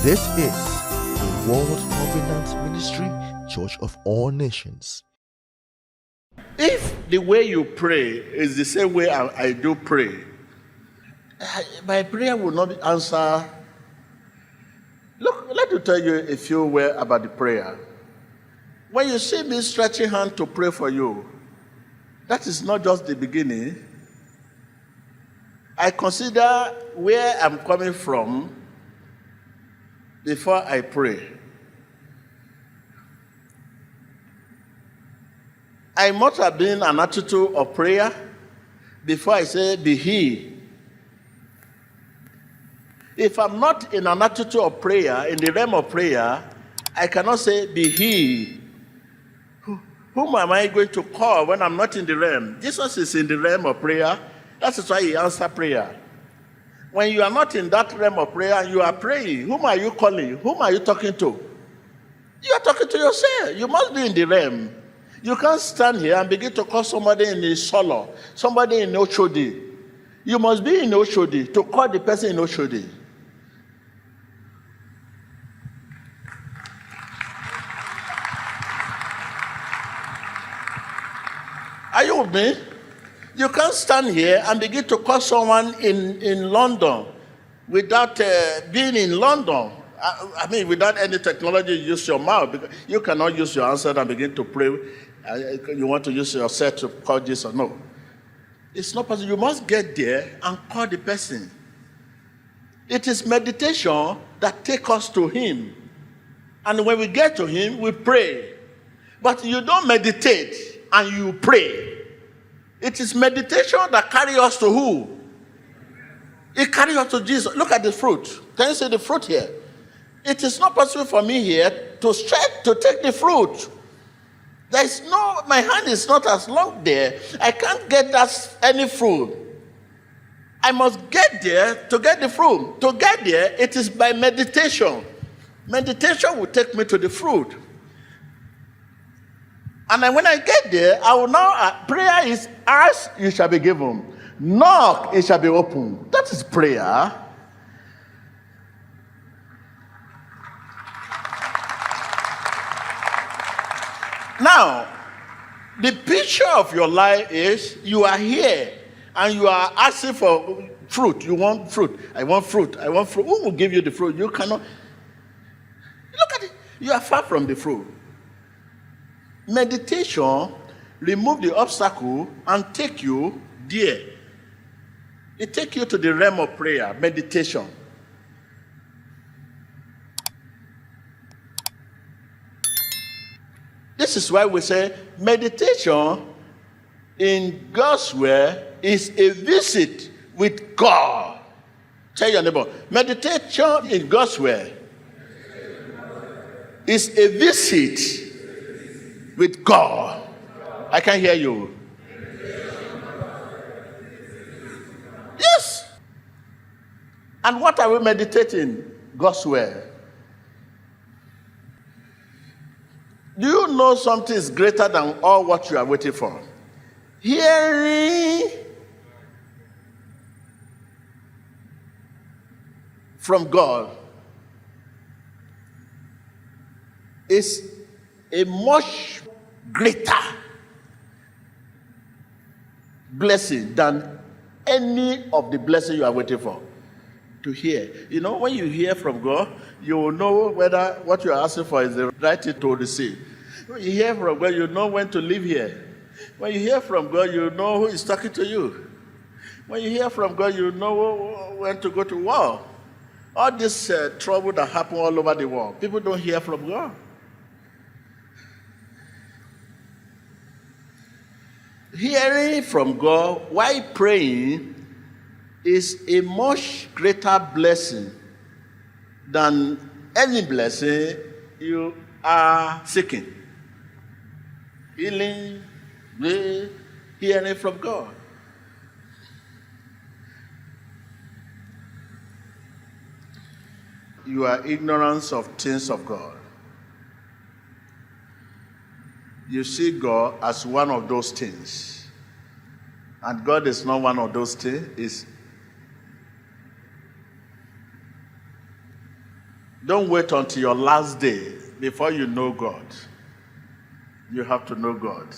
This is the World Covenant Ministry Church of All Nations. If the way you pray is the same way I do pray, my prayer will not be answered. Look, let me tell you a few words about the prayer. When you see me stretching hand to pray for you, that is not just the beginning. I consider where I'm coming from before I pray. I must have been an attitude of prayer before I say, be he. If I'm not in an attitude of prayer, in the realm of prayer, I cannot say, be he. Whom am I going to call when I'm not in the realm? Jesus is in the realm of prayer. That is why he answers prayer. When you are not in that realm of prayer and you are praying, whom are you calling? Whom are you talking to? You are talking to yourself. You must be in the realm. You can't stand here and begin to call somebody in a solo, somebody in Oshodi. You must be in Oshodi to call the person in Oshodi. Are you with me? You can't stand here and begin to call someone in London without being in London. I mean, without any technology, you use your mouth. Because you cannot use your answer and begin to pray. You want to use yourself to call Jesus. No. It's not possible. You must get there and call the person. It is meditation that takes us to him. And when we get to him, we pray. But you don't meditate and you pray. It is meditation that carries us to who? It carries us to Jesus. Look at the fruit. Can you see the fruit here? It is not possible for me here to stretch to take the fruit. There is no, my hand is not as long there. I can't get that any fruit. I must get there to get the fruit. To get there, it is by meditation. Meditation will take me to the fruit. And then when I get there, I will now, prayer is ask, you shall be given. Knock, it shall be opened. That is prayer. Now, the picture of your life is you are here and you are asking for fruit. You want fruit. I want fruit. I want fruit. Who will give you the fruit? You cannot. Look at it. You are far from the fruit. Meditation remove the obstacle and take you there. It takes you to the realm of prayer, meditation. This is why we say meditation in God's word is a visit with God. Tell your neighbor, meditation in God's word is a visit with God. I can hear you. Yes. And what are we meditating? God's word. Do you know something is greater than all what you are waiting for? Hearing from God is a much greater blessing than any of the blessings you are waiting for. To hear. You know, when you hear from God, you will know whether what you are asking for is the right thing to receive. When you hear from God, you know when to live here. When you hear from God, you know who is talking to you. When you hear from God, you know when to go to war. All this trouble that happen all over the world, people don't hear from God. Hearing from God while praying is a much greater blessing than any blessing you are seeking. Healing, hearing from God. You are ignorant of things of God. You see God as one of those things. And God is not one of those things. Don't wait until your last day before you know God. You have to know God.